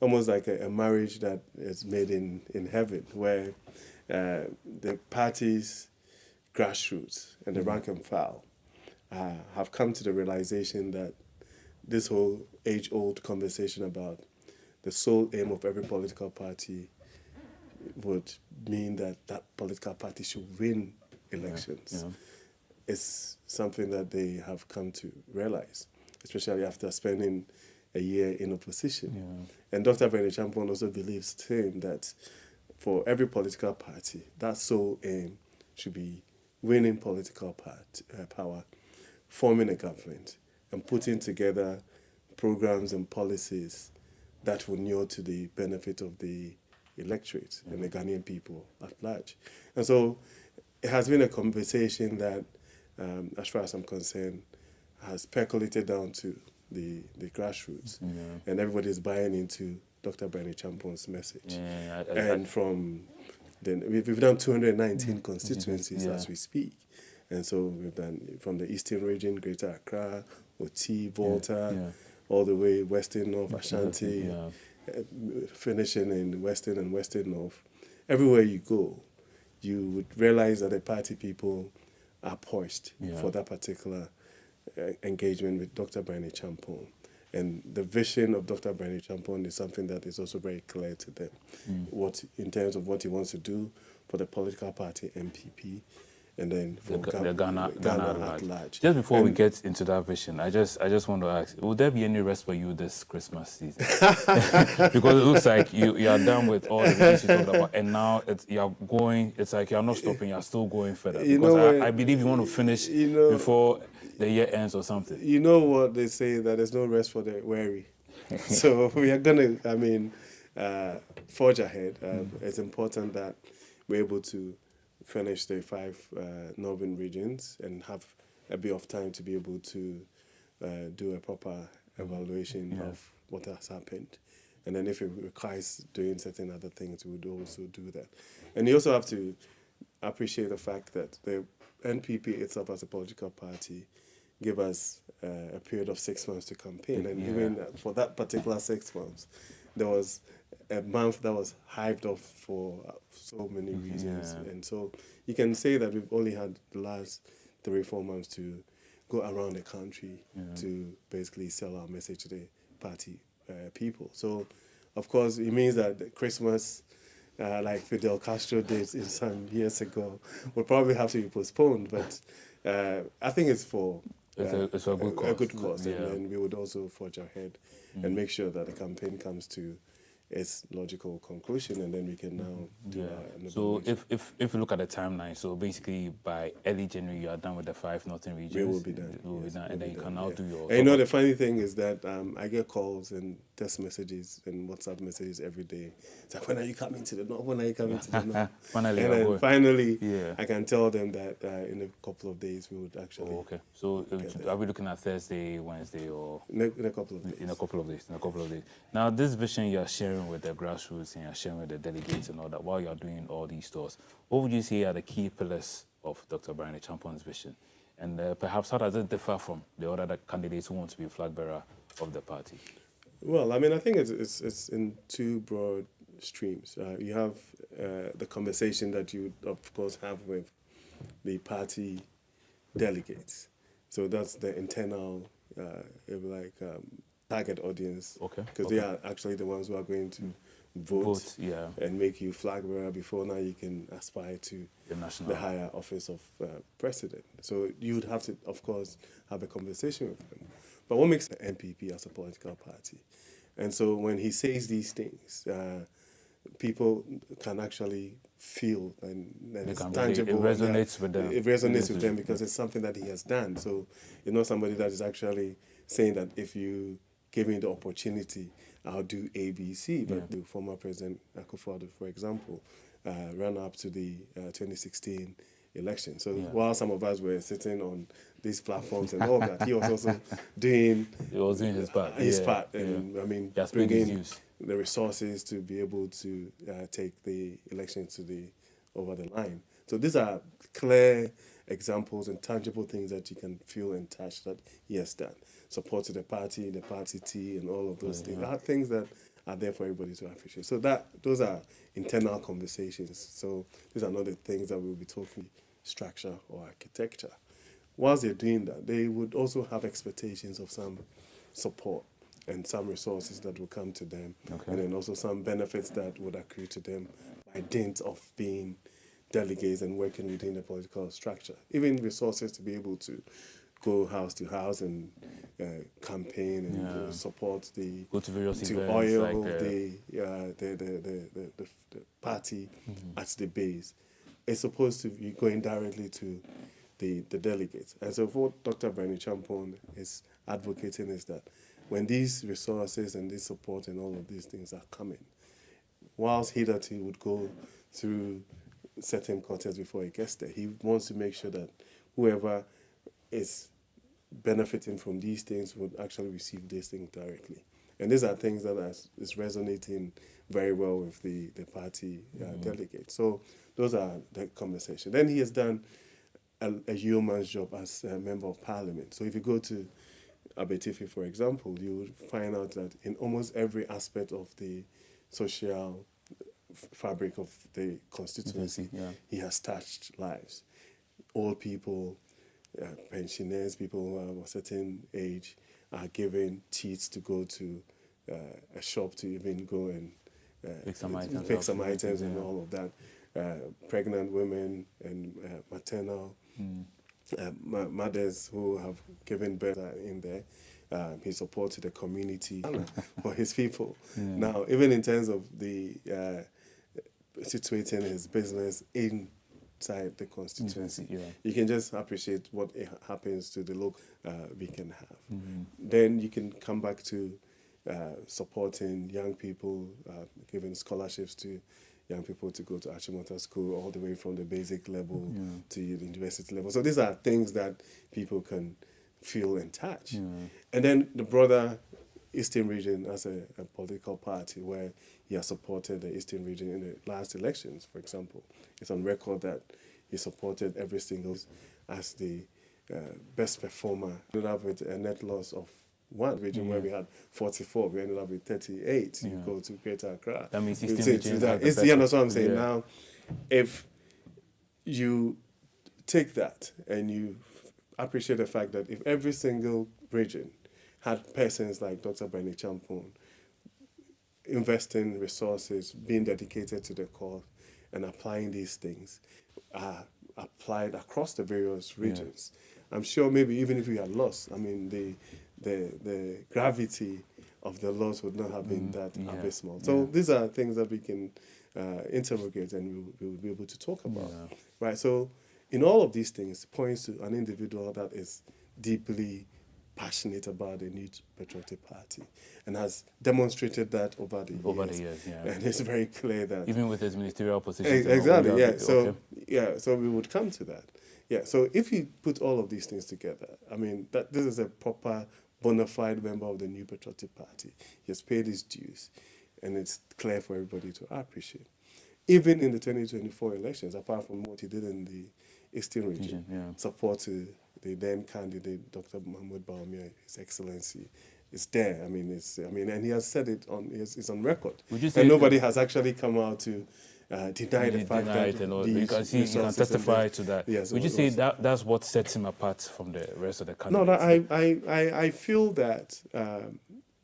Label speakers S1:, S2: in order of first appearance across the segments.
S1: almost like a marriage that is made in heaven, where the parties, grassroots, and the rank and file have come to the realization that this whole age-old conversation about the sole aim of every political party would mean that that political party should win elections. It's something that they have come to realize, especially after spending a year in opposition. And Dr. Bryan Acheampong also believes too that for every political party, that sole aim should be winning political power, forming a government, and putting together programs and policies that will inure to the benefit of the electorate and the Ghanaian people at large. And so it has been a conversation that, as far as I'm concerned, has percolated down to the grassroots, and everybody is buying into Dr. Bryan Acheampong's message. And from then we've done 219 constituencies as we speak, and so we've done from the Eastern region, Greater Accra, Oti, Volta, all the way Western North, Ashanti, finishing in Western and Western North. Everywhere you go, you would realize that the party people are poised for that particular engagement with Dr. Bryan Acheampong. And the vision of Dr. Bryan Acheampong is something that is also very clear to them, what in terms of what he wants to do for the political party MPP, and then for Ghana at large.
S2: Just before we get into that vision, I just want to ask, will there be any rest for you this Christmas season? Because it looks like you are done with all the things you talked about, and now it's like you're not stopping, you're still going further. Because I believe you want to finish before the year ends or something.
S1: You know what they say, that there's no rest for the weary. So we are going to, forge ahead. It's important that we're able to finish the 5 northern regions and have a bit of time to be able to do a proper evaluation of what has happened. And then if it requires doing certain other things, we would also do that. And you also have to appreciate the fact that the NPP itself as a political party gave us a period of 6 months to campaign. And even for that particular 6 months, there was a month that was hyped off for so many reasons. And so you can say that we've only had the last 3 or 4 months to go around the country to basically sell our message to the party people. So, of course, it means that Christmas, like Fidel Castro did some years ago, will probably have to be postponed. But I think it's for
S2: it's a good cause.
S1: A good cause. And then we would also forge ahead and make sure that the campaign comes to its logical conclusion, and then we can now do our.
S2: So if you look at the timeline, so basically by early January you are done with the 5 northern regions.
S1: We will be done.
S2: And then you can now do your.
S1: And you know, the funny thing is that I get calls and text messages and WhatsApp messages every day. It's like, when are you coming to the north? When are you coming to the north?
S2: Finally,
S1: and then finally, I can tell them that in a couple of days we would actually.
S2: Oh, okay. So are we looking at Thursday, Wednesday, or
S1: in a couple of days?
S2: In a couple of days. Now, this vision you are sharing with the grassroots and you're sharing with the delegates and all that, while you're doing all these tours, what would you say are the key pillars of Dr. Bryan Acheampong's vision? And perhaps how does it differ from the other candidates who want to be flag bearer of the party?
S1: Well, I mean, I think it's in 2 broad streams. You have the conversation that you, of course, have with the party delegates. So that's the internal, target audience.
S2: Okay.
S1: Because they are actually the ones who are going to vote and make you flag bearer before now you can aspire to the higher office of president. So you would have to, of course, have a conversation with them. But what makes the NPP as a political party? And so when he says these things, people can actually feel and it's tangible.
S2: It resonates with them.
S1: It resonates with them because it's something that he has done. So you're not somebody that is actually saying that if you give me the opportunity, I'll do A, B, C. But the former President Akufo-Addo, for example, ran up to the 2016 election. So while some of us were sitting on these platforms and all that, he was also doing
S2: his part.
S1: And I mean, bringing the resources to be able to take the election over the line. So these are clear examples and tangible things that you can feel and touch that he has done. Support to the party T, and all of those things. Are things that are there for everybody to appreciate. So those are internal conversations. So these are not the things that we'll be talking structure or architecture. Whilst they're doing that, they would also have expectations of some support and some resources that will come to them, and then also some benefits that would accrue to them by dint of being delegates and working within the political structure. Even resources to be able to go house to house and campaign and support the
S2: go to various
S1: to
S2: events,
S1: oil
S2: like,
S1: the party at the base. It's supposed to be going directly to the delegates. And so what Dr. Bryan Acheampong is advocating is that when these resources and this support and all of these things are coming, whilst hitherto would go through certain quarters before it gets there, he wants to make sure that whoever is benefiting from these things would actually receive these things directly. And these are things that is resonating very well with the party delegates. So those are the conversations. Then he has done a yeoman's job as a member of parliament. So if you go to Abetifi, for example, you would find out that in almost every aspect of the social fabric of the constituency, he has touched lives. Old people, pensioners, people who are of a certain age are given cheats to go to a shop to even go and pick some items and all of that. Pregnant women and maternal mothers who have given birth in there. He supported the community for his people. Now, even in terms of the situating his business inside the constituency, you can just appreciate what happens to the local we can have. Then you can come back to supporting young people, giving scholarships to young people to go to Achimota School all the way from the basic level to the university level. So these are things that people can feel and touch. And then the broader Eastern region as a political party where he has supported the Eastern region in the last elections, for example. It's on record that he supported every single as the best performer. We ended up with a net loss of one region where we had 44, we ended up with 38. You go to Greater Accra.
S2: That means Eastern region.
S1: That's what I'm saying. Now, if you take that and you appreciate the fact that if every single region had persons like Dr. Bryan Acheampong investing resources, being dedicated to the cause and applying these things, applied across the various regions, I'm sure maybe even if we had lost, I mean, the gravity of the loss would not have been that abysmal. So these are things that we can interrogate and we will be able to talk about, right? So in all of these things, points to an individual that is deeply passionate about the new patriotic party and has demonstrated that over the years. And it's very clear that
S2: even with his ministerial position.
S1: Exactly, so we would come to that. So if you put all of these things together, I mean, that this is a proper bona fide member of the new patriotic party. He has paid his dues, and it's clear for everybody to appreciate. Even in the 2024 elections, apart from what he did in the Eastern region, support to the then candidate, Dr. Mahmoud Bawumia, His Excellency, is there. And he has said it it's on record. And nobody has actually come out to deny the fact that
S2: you can testify to that.
S1: Yes,
S2: would you say that's what sets him apart from the rest of the candidates?
S1: No, I feel that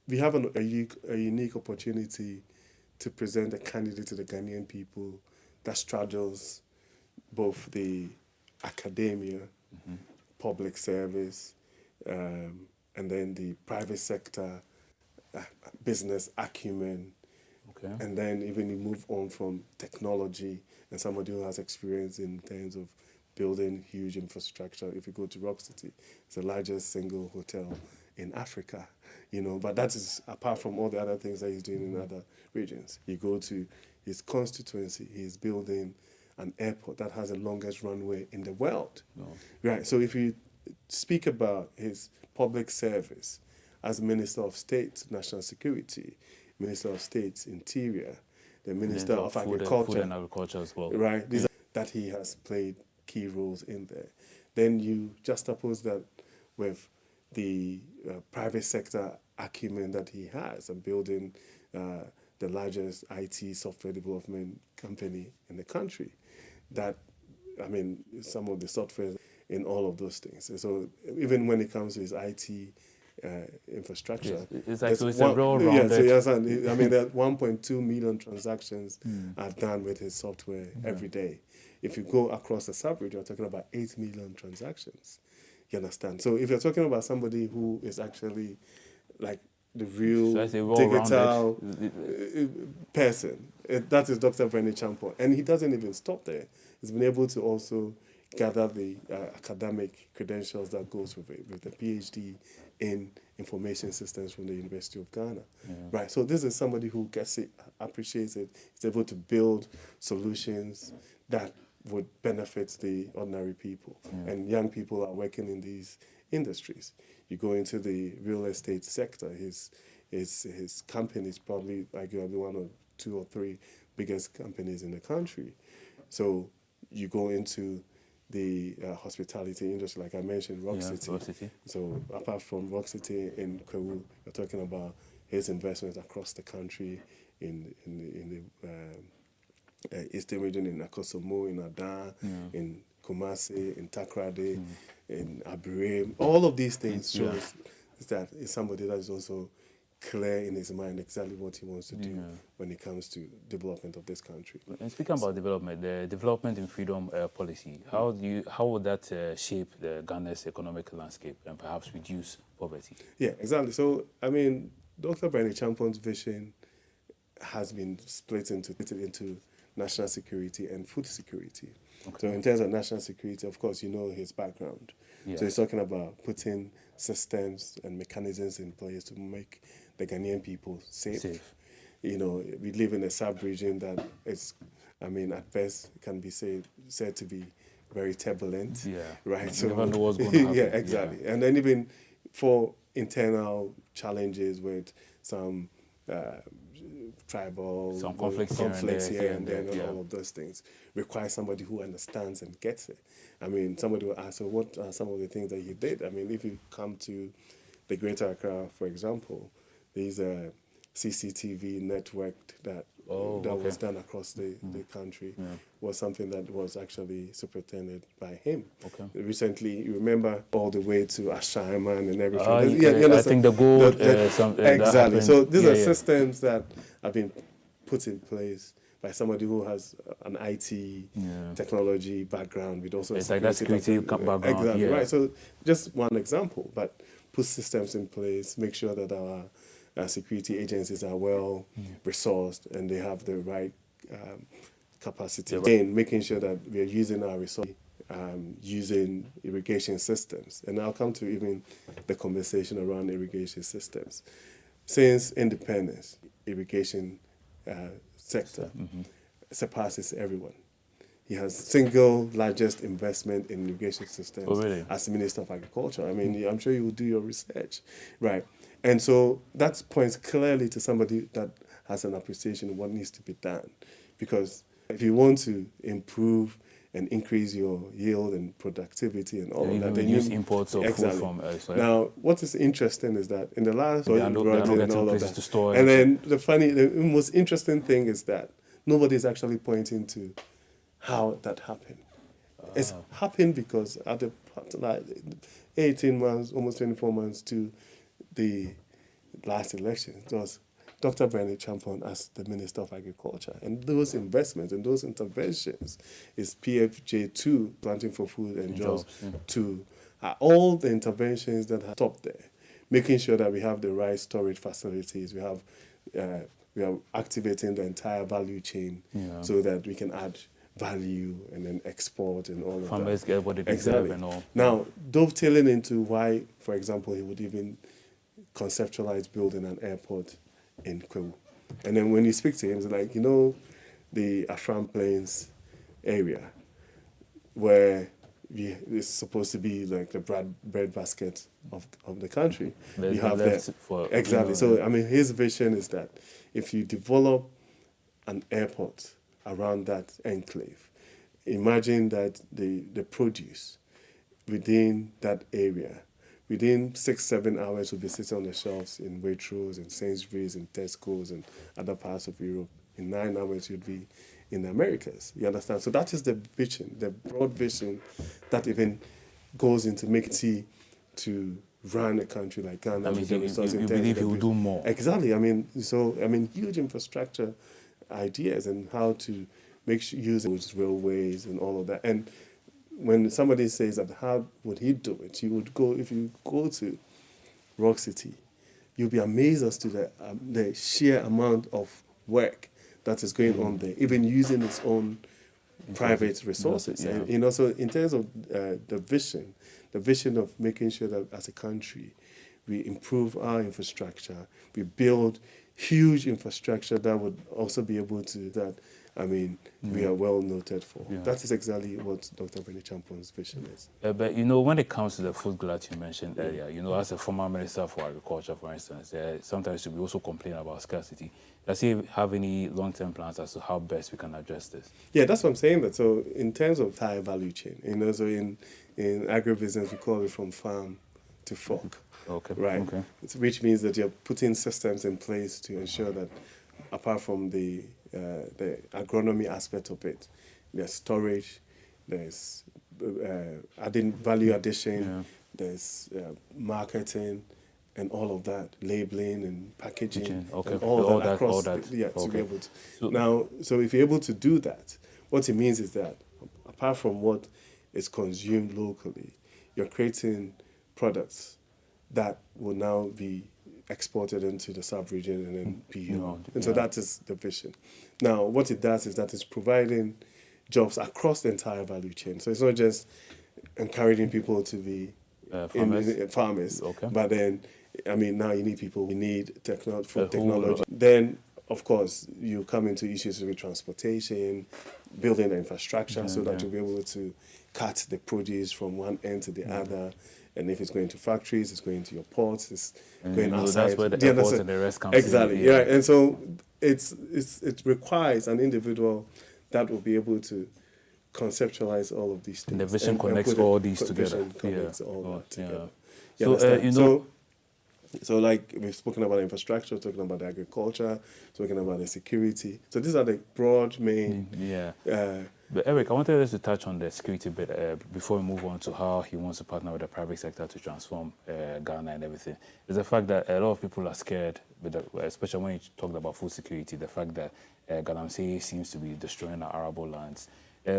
S1: we have a unique opportunity to present a candidate to the Ghanaian people that straddles both the academia, public service, and then the private sector, business acumen, and then even you move on from technology and somebody who has experience in terms of building huge infrastructure. If you go to Rock City, it's the largest single hotel in Africa, but that is apart from all the other things that he's doing in other regions. You go to his constituency, he's building an airport that has the longest runway in the world. Right. So if you speak about his public service as Minister of State, National Security, Minister of State, Interior, the Minister of Agriculture,
S2: Food and Agriculture as well.
S1: Right. These are that he has played key roles in there. Then you juxtapose that with the private sector acumen that he has and building the largest IT software development company in the country. That, I mean, some of the software in all of those things. So even when it comes to his IT infrastructure,
S2: yes. It's like, so it's a well-rounded.
S1: Yeah, so yes, and I mean, there are 1.2 million transactions are done with his software every day. If you go across the sub-region, you're talking about 8 million transactions. You understand? So if you're talking about somebody who is actually like the real digital person, that is Dr. Bryan Acheampong. And he doesn't even stop there. He's been able to also gather the academic credentials that goes with it, with the PhD in information systems from the University of Ghana. Right. So this is somebody who gets it, appreciates it, is able to build solutions that would benefit the ordinary people. And young people are working in these industries. You go into the real estate sector, his company is probably arguably one or two or three biggest companies in the country. So you go into the hospitality industry, like I mentioned, Rock City. So apart from Rock City in Kwewu, you're talking about his investments across the country in the Eastern region, in Akosomo, in Adan, in Kumasi, in Takrade, in Abure. All of these things shows that he's somebody that is also clear in his mind exactly what he wants to do when it comes to development of this country.
S2: And speaking about development, the development in freedom policy, how would that shape the Ghana's economic landscape and perhaps reduce poverty? Yeah,
S1: exactly. So, I mean, Dr. Bryan Acheampong's vision has been split into national security and food security. So in terms of national security, of course, you know his background. So he's talking about putting systems and mechanisms in place to make the Ghanaian people safe. You know, we live in a sub-region that is, I mean, at best can be said to be very turbulent. Right.
S2: So you never know what's going to happen.
S1: Yeah, exactly. And then even for internal challenges with some tribal conflicts here and there, and all of those things require somebody who understands and gets it. I mean, somebody will ask, so what are some of the things that you did? I mean, if you come to the Greater Accra, for example, there's a CCTV network that was done across the country, was something that was actually superintended by him. Recently, you remember all the way to Ashaiman and everything.
S2: I think the gold
S1: exactly. So these are systems that have been put in place by somebody who has an IT technology background with also
S2: it's like that security background.
S1: Exactly, right. So just one example, but put systems in place, make sure that our security agencies are well resourced and they have the right capacity. Again, making sure that we are using our resources, using irrigation systems. And I'll come to even the conversation around irrigation systems. Since independence, irrigation sector surpasses everyone. He has single largest investment in irrigation systems as the Minister of Agriculture. I mean, I'm sure you will do your research, right? And so that points clearly to somebody that has an appreciation of what needs to be done. Because if you want to improve and increase your yield and productivity and all of that, then you
S2: use imports of food from elsewhere.
S1: Now, what is interesting is that in the last and then the most interesting thing is that nobody is actually pointing to how that happened. It's happened because at the 18 months, almost 24 months to the last election, it was Dr. Bryan Acheampong as the Minister of Agriculture. And those investments and those interventions is PFJ2, Planting for Food and Jobs, 2, are all the interventions that have stopped there, making sure that we have the right storage facilities, we are activating the entire value chain so that we can add value and then export and all of that.
S2: Farmers get what they deserve and all.
S1: Now, dovetailing into why, for example, he would even conceptualize building an airport in Kwewu. And then when you speak to him, it's like, you know, the Afram Plains area where it's supposed to be like the breadbasket of the country. You have that. Exactly. So, I mean, his vision is that if you develop an airport around that enclave, imagine that the produce within that area within 6-7 hours, will be sitting on the shelves in Waitrose, in Sainsbury's, in Tesco's, and other parts of Europe. In 9 hours, you'd be in the Americas. You understand? So that is the vision, the broad vision that even goes into make tea to run a country like Ghana.
S2: That means
S1: with the
S2: you
S1: resources in terms
S2: believe
S1: of
S2: he will do more.
S1: Exactly. I mean, huge infrastructure ideas and how to use those railways and all of that. And when somebody says that, how would he do it? If you go to Rock City, you'll be amazed as to the sheer amount of work that is going on there, even using its own private resources.
S2: Yeah.
S1: And so in terms of the vision of making sure that as a country, we improve our infrastructure, we build huge infrastructure that would also be able to that. I mean, we are well noted for.
S2: Yeah.
S1: That is exactly what Dr. Bryan Acheampong's vision is.
S2: But, you know, when it comes to the food glut you mentioned earlier, you know, as a former Minister for Agriculture, for instance, sometimes we also complain about scarcity. Does he have any long-term plans as to how best we can address this?
S1: Yeah, that's what I'm saying. That so in terms of entire value chain, you know, so in agribusiness, we call it from farm to fork.
S2: Okay.
S1: Right.
S2: Okay.
S1: Which means that you're putting systems in place to ensure that, apart from the agronomy aspect of it, there's storage, there's adding value addition, there's marketing, and all of that, labeling and packaging,
S2: okay.
S1: and all that across.
S2: All that.
S1: Yeah,
S2: Okay.
S1: to be able to. So if you're able to do that, what it means is that apart from what is consumed locally, you're creating products that will now be exported into the sub-region and then beyond. And so that is the vision. Now, what it does is that it's providing jobs across the entire value chain. So it's not just encouraging people to be farmers,
S2: Okay.
S1: but then, I mean, now you need people, you need technology. Then, of course, you come into issues with transportation, building the infrastructure so that you'll be able to cut the produce from one end to the other. And if it's going to factories, it's going to your ports, it's going outside.
S2: That's where the airports and the rest comes in.
S1: Exactly, yeah. And so it requires an individual that will be able to conceptualize all of these things.
S2: And the vision connects all these together.
S1: Connects all that together.
S2: So, you know...
S1: So like we've spoken about infrastructure, talking about the agriculture, talking about the security. So these are the broad main...
S2: But Eric, I wanted us to touch on the security bit before we move on to how he wants to partner with the private sector to transform Ghana and everything. Is the fact that a lot of people are scared, especially when you talked about food security, the fact that Galamsey seems to be destroying our arable lands.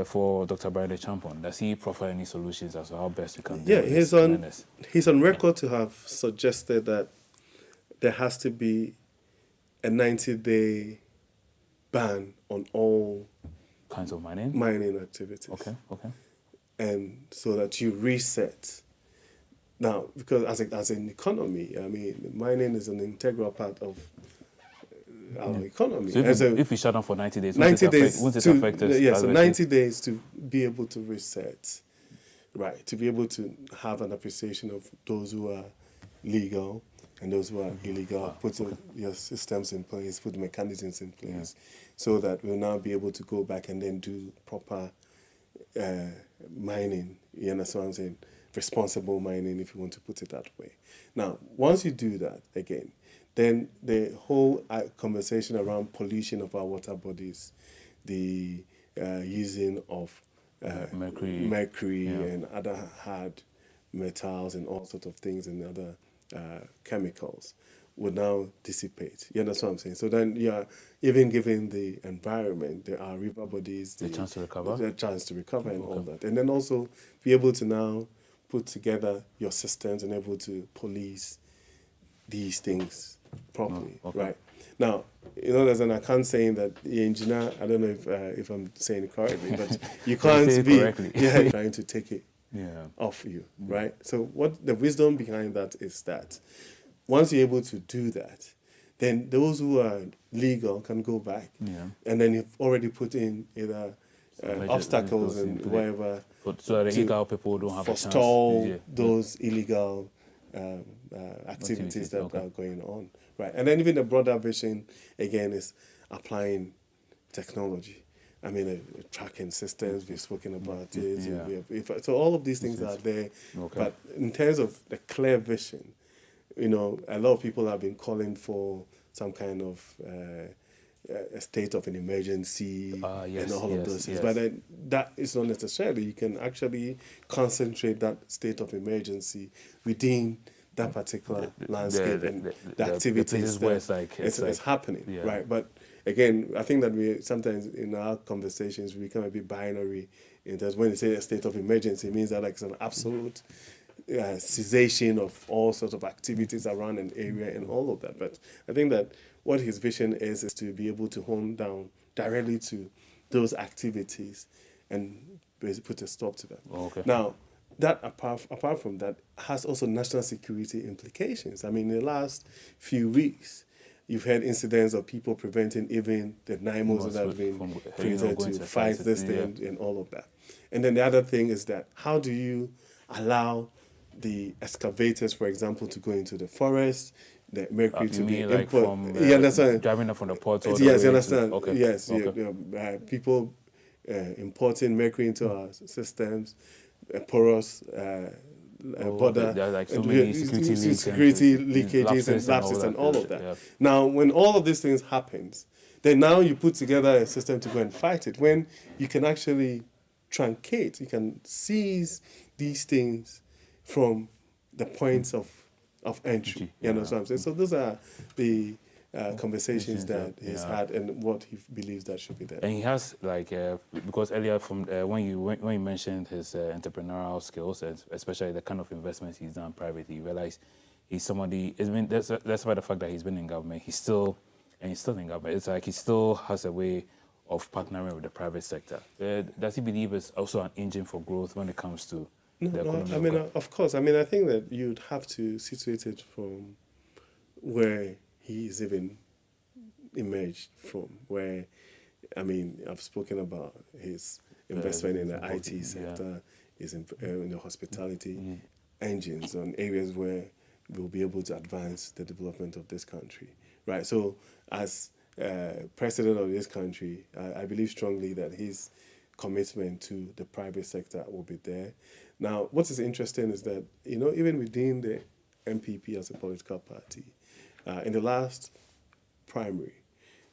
S2: For Dr. Bryan Acheampong, does he proffer any solutions as to how best we can deal with this?
S1: He's on record to have suggested that there has to be a 90-day ban on all
S2: kinds of mining
S1: activities.
S2: Okay.
S1: And so that you reset. Now, because as an economy, I mean, mining is an integral part of our economy.
S2: So if we shut down for 90 days, won't it affect us?
S1: Yeah, so 90 days to be able to reset, right? To be able to have an appreciation of those who are legal and those who are illegal, put your systems in place, put mechanisms in place, so that we'll now be able to go back and then do proper mining. You understand what I'm saying? Responsible mining, if you want to put it that way. Now, once you do that, again, then the whole conversation around pollution of our water bodies, the using of mercury and other hard metals and all sorts of things and other chemicals would now dissipate. You understand what I'm saying? So then you are even giving the environment, our river bodies,
S2: the chance to recover,
S1: and all that. And then also be able to now put together your systems and able to police these things properly, right? Now, you know, there's an account saying that the engineer, I don't know if I'm saying it correctly, but you can't be trying to take it off you, right? So what the wisdom behind that is that once you're able to do that, then those who are legal can go back, and then you've already put in either obstacles and whatever,
S2: so that illegal people don't have
S1: forestall those illegal activities that are going on, right? And then even the broader vision again is applying technology. I mean, tracking systems, we've spoken about it.
S2: Yeah.
S1: So all of these things are there.
S2: Okay.
S1: But in terms of the clear vision, a lot of people have been calling for some kind of a state of an emergency
S2: Yes,
S1: and all of those things.
S2: yes.
S1: But then that is not necessarily. You can actually concentrate that state of emergency within that particular landscape and the activities
S2: where
S1: it's happening,
S2: yeah.
S1: right? But again, I think that we sometimes in our conversations we become a bit binary. In that when you say a state of emergency, it means that like it's an absolute cessation of all sorts of activities around an area and all of that. But I think that what his vision is to be able to hone down directly to those activities and put a stop to them.
S2: Okay.
S1: Now, that apart from that has also national security implications. I mean, in the last few weeks, you've had incidents of people preventing even the NIMOs that have been created to fight this thing and all of that. And then the other thing is that how do you allow the excavators, for example, to go into the forest, the mercury to be
S2: like
S1: input. You understand?
S2: Driving up from the port.
S1: Yes, you understand.
S2: Okay.
S1: Yes,
S2: Okay.
S1: People importing mercury into our systems, porous border,
S2: there are like so many
S1: security leakages and lapses and all of that.
S2: Yeah.
S1: Now, when all of these things happens, then now you put together a system to go and fight it. When you can actually truncate, you can seize these things from the points of entry. You know what I'm saying? So those are the conversations that he's had and what he believes that should be there.
S2: And he has because earlier from when you mentioned his entrepreneurial skills, and especially the kind of investments he's done privately, you realize he's somebody. That's why the fact that he's been in government, he's still in government. It's like he still has a way of partnering with the private sector. Does he believe it's also an engine for growth when it comes to the economy?
S1: I mean, of course. I mean, I think that you'd have to situate it from where he is even emerged from. Where, I mean, I've spoken about his investment in the IT sector, is in the hospitality engines on areas where we'll be able to advance the development of this country, right? So, as president of this country, I believe strongly that his commitment to the private sector will be there. Now, what is interesting is that, even within the MPP as a political party, in the last primary,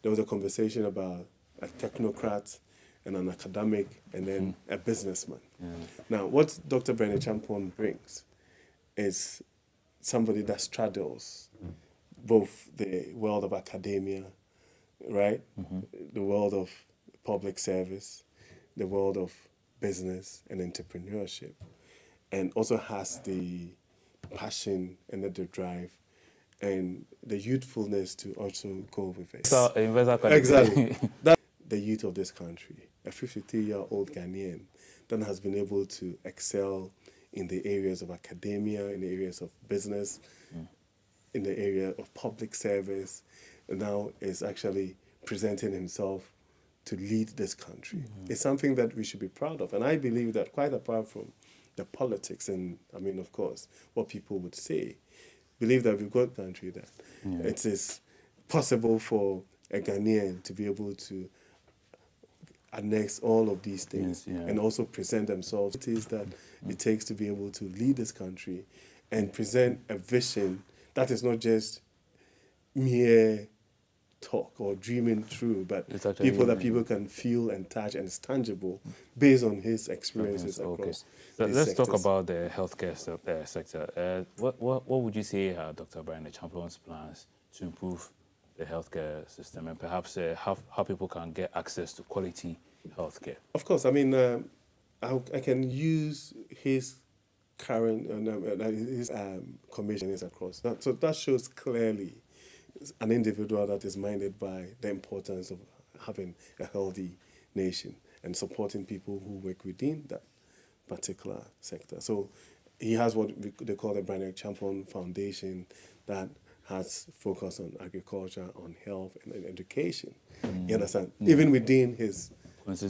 S1: there was a conversation about a technocrat and an academic and then a businessman. Now, what Dr. Bryan Acheampong brings is somebody that straddles both the world of academia, right? The world of public service, the world of business and entrepreneurship, and also has the passion and the drive and the youthfulness to also go with it.
S2: So,
S1: exactly. That's the youth of this country, a 53-year-old Ghanaian that has been able to excel in the areas of academia, in the areas of business, in the area of public service, and now is actually presenting himself to lead this country. It's something that we should be proud of. And I believe that quite apart from the politics and, I mean, of course, what people would say, believe that we've got a country that it is possible for a Ghanaian to be able to annex all of these things and also present themselves. It is that it takes to be able to lead this country and present a vision that is not just mere talk or dreaming through, but people that people can feel and touch and it's tangible based on his experiences across.
S2: So let's talk about the healthcare sector. What would you say are Dr. Bryan Acheampong's plans to improve the healthcare system and perhaps how people can get access to quality healthcare? Of
S1: course, I mean, I can use his current his commission is across. So that shows clearly an individual that is minded by the importance of having a healthy nation and supporting people who work within that particular sector. So he has what they call the Bryan Acheampong Foundation that has focus on agriculture, on health, and education. You understand? Even within his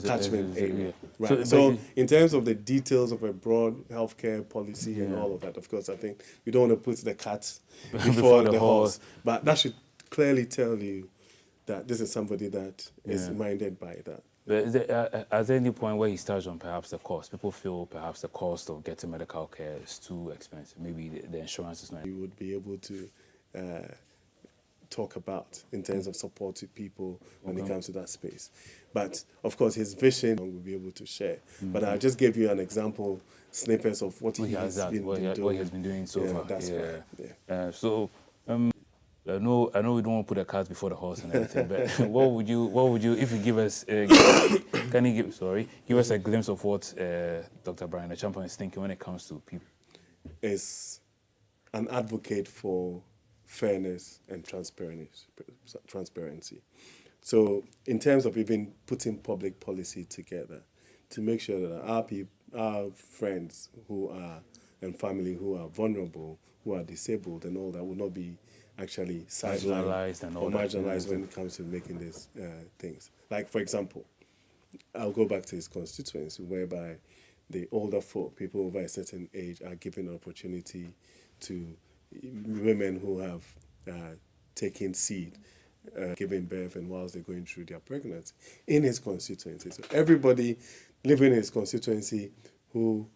S1: catchment area. Right. So in terms of the details of a broad healthcare policy and all of that, of course, I think we don't want to put the cat before the horse. But that should clearly tell you that this is somebody that is minded by that.
S2: But at any point where he starts on perhaps the cost, people feel perhaps the cost of getting medical care is too expensive. Maybe the insurance is not.
S1: You would be able to talk about in terms of support to people when it comes to that space. But of course, his vision will be able to share. But I just gave you an example, snippets of what he has been doing.
S2: What he has been doing so far.
S1: That's right. Yeah.
S2: I know we don't want to put the cart before the horse and everything, but what would you, if you give us, give us a glimpse of what Dr. Bryan Acheampong is thinking when it comes to people?
S1: Is an advocate for fairness and transparency. So in terms of even putting public policy together to make sure that our friends who are and family who are vulnerable, who are disabled and all that will not be actually
S2: marginalized and all
S1: or marginalized when it comes to making these things. Like, for example, I'll go back to his constituency whereby the older folk, people over a certain age, are given an opportunity to women who have taken seed, giving birth, and whilst they're going through their pregnancy in his constituency. So everybody living in his constituency who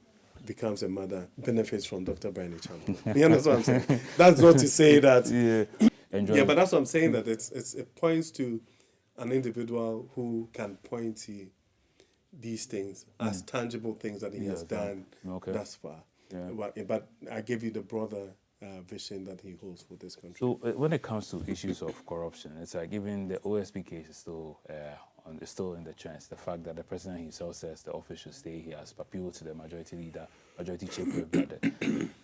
S1: becomes a mother benefits from Dr. Bryan Acheampong. You understand what I'm saying? That's not to say that. But that's what I'm saying, that it points to an individual who can point to these things as tangible things that he has done thus far. But I give you the broader vision that he holds for this country.
S2: So when it comes to issues of corruption, it's like even the OSP case is still in the trends. The fact that the president himself says the office should stay, he has appealed to the majority leader, majority chief whip,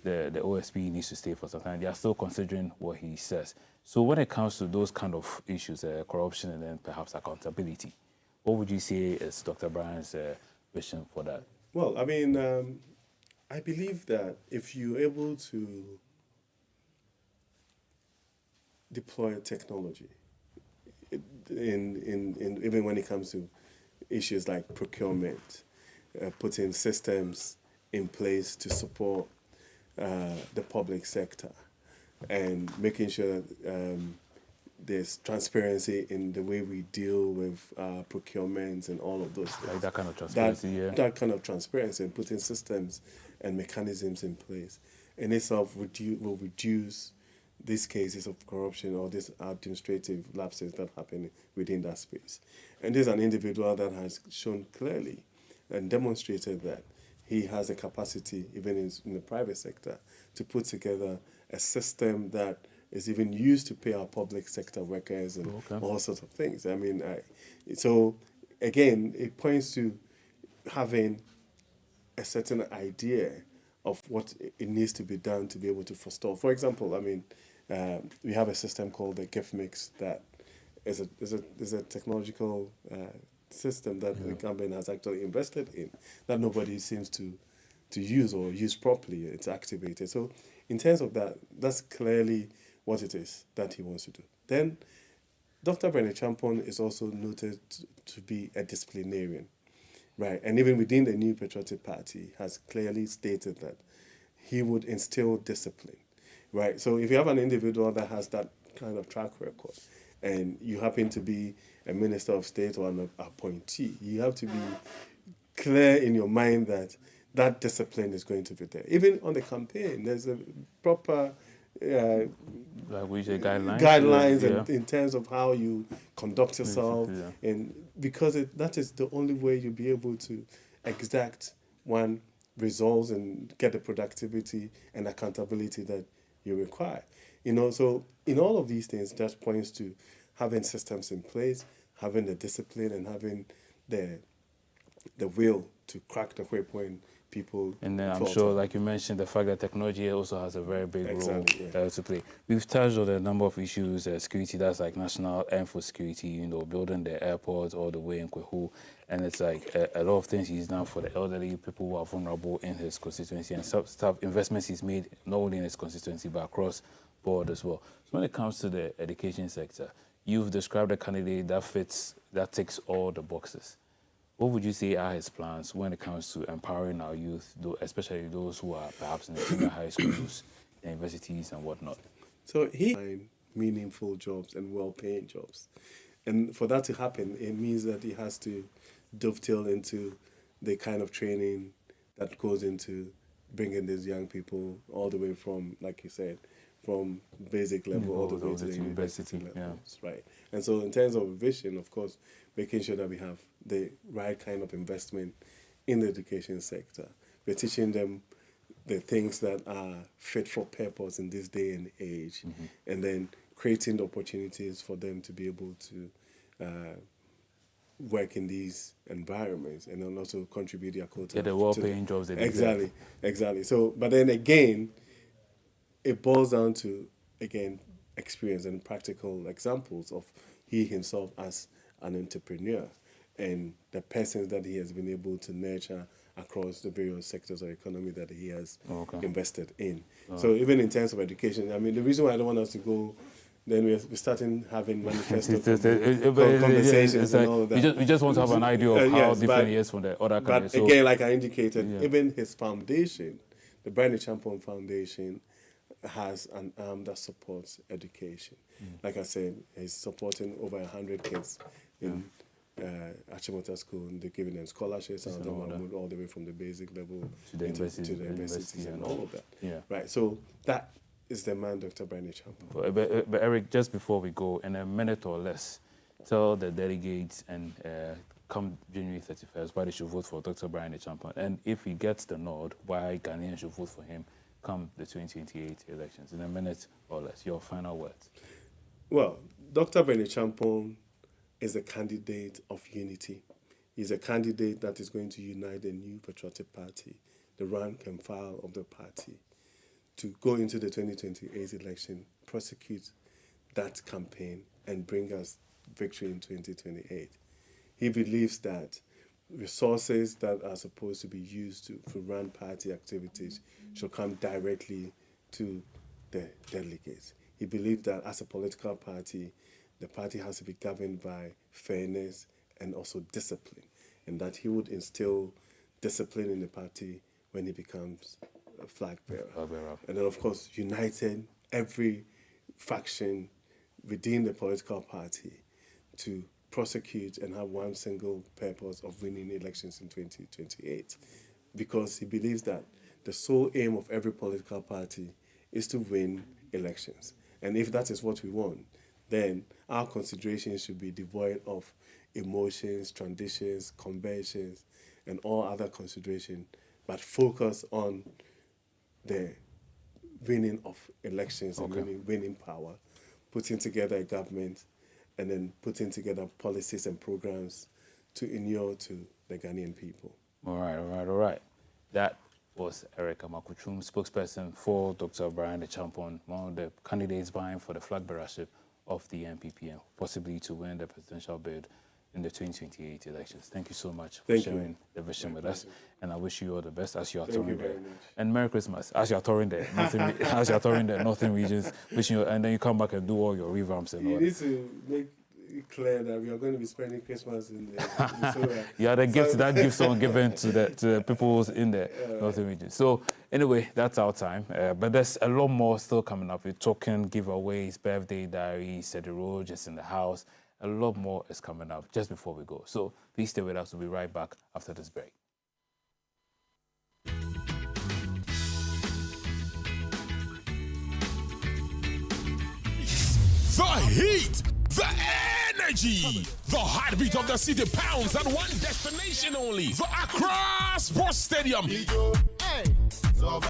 S2: that the OSP needs to stay for some time. They are still considering what he says. So when it comes to those kind of issues, corruption and then perhaps accountability, what would you say is Dr. Bryan's vision for that?
S1: Well, I mean, I believe that if you're able to deploy technology, in even when it comes to issues like procurement, putting systems in place to support the public sector, and making sure that there's transparency in the way we deal with procurements and all of those things.
S2: Like that kind of transparency,
S1: That kind of transparency, and putting systems and mechanisms in place, in itself will reduce these cases of corruption or these administrative lapses that happen within that space. And there's an individual that has shown clearly and demonstrated that he has a capacity, even in the private sector, to put together a system that is even used to pay our public sector workers and all sorts of things. I mean, so again, it points to having a certain idea of what it needs to be done to be able to forestall. For example, I mean, we have a system called the gift mix that is a technological system that the government has actually invested in that nobody seems to use or use properly. It's activated. So in terms of that, that's clearly what it is that he wants to do. Then Dr. Bryan Acheampong is also noted to be a disciplinarian, right? And even within the New Patriotic Party has clearly stated that he would instill discipline, right? So if you have an individual that has that kind of track record and you happen to be a minister of state or an appointee, you have to be clear in your mind that that discipline is going to be there. Even on the campaign, there's a proper
S2: like we say
S1: guidelines in terms of how you conduct yourself, and because that is the only way you'll be able to exact one results and get the productivity and accountability that you require. So in all of these things, that points to having systems in place, having the discipline, and having the will to crack the whip when people.
S2: And then I'm sure, like you mentioned, the fact that technology also has a very big role to play. We've touched on a number of issues, security, that's like national info security, building the airports all the way in Kwehu. And it's like a lot of things he's done for the elderly, people who are vulnerable in his constituency, and stuff, investments he's made not only in his constituency but across board as well. So when it comes to the education sector, you've described a candidate that ticks all the boxes. What would you say are his plans when it comes to empowering our youth, especially those who are perhaps in the senior high schools, universities, and whatnot?
S1: So he find meaningful jobs and well-paying jobs, and for that to happen, it means that he has to dovetail into the kind of training that goes into bringing these young people all the way from, like you said, from basic level all the way to the university levels, right? And so in terms of vision, of course, making sure that we have the right kind of investment in the education sector. We're teaching them the things that are fit for purpose in this day and age, and then creating the opportunities for them to be able to work in these environments and then also contribute their quota.
S2: Yeah, the well-paying jobs. That
S1: exactly. So, but then again, it boils down to, again, experience and practical examples of he himself as an entrepreneur and the persons that he has been able to nurture across the various sectors of economy that he has invested in. So even in terms of education, I mean, the reason why I don't want us to go, then we're starting having manifesto conversations and all of that.
S2: We just want to have an idea of how different he is from the other countries.
S1: But again, like I indicated, even his foundation, the Bryan Acheampong Foundation, has an arm that supports education. Like I said, he's supporting over 100 kids in Achimota School, and they're giving them scholarships and all the way from the basic level
S2: to the
S1: universities and all of that. Right. So that is the man, Dr. Bryan Acheampong.
S2: But Eric, just before we go, in a minute or less, tell the delegates and come January 31st why they should vote for Dr. Bryan Acheampong, and if he gets the nod, why Ghanaians should vote for him come the 2028 elections. In a minute or less, your final words.
S1: Well, Dr. Bryan Acheampong is a candidate of unity. He's a candidate that is going to unite the new patriotic party, the rank and file of the party, to go into the 2028 election, prosecute that campaign, and bring us victory in 2028. He believes that resources that are supposed to be used to run party activities should come directly to the delegates. He believes that as a political party, the party has to be governed by fairness and also discipline, and that he would instill discipline in the party when he becomes a flag bearer. And then, of course, uniting every faction within the political party to prosecute and have one single purpose of winning elections in 2028, because he believes that the sole aim of every political party is to win elections. And if that is what we want, then our considerations should be devoid of emotions, traditions, conventions, and all other considerations, but focus on the winning of elections and winning power, putting together a government, and then putting together policies and programs to inure to the Ghanaian people.
S2: All right. That was Eric Amakuchum, spokesperson for Dr. Bryan Acheampong, one of the candidates vying for the flag bearership of the NPP and possibly to win the presidential bid in the 2028 elections. Thank you so much for sharing the vision with us, and I wish you all the best as you are touring there. And Merry Christmas as you are touring there, northern regions. Wishing you, and then you come back and do all your revamps and all.
S1: You need to make it clear that we are going to be spending Christmas in the
S2: yeah, the gift that gives on given to the people in the northern region. So anyway, that's our time. But there's a lot more still coming up. We're talking giveaways, birthday diaries, Cedric Road, just in the house. A lot more is coming up just before we go. So please stay with us. We'll be right back after this break.
S3: The heat, the energy, the heartbeat of the city pounds and one destination only. The Accra Sports Stadium.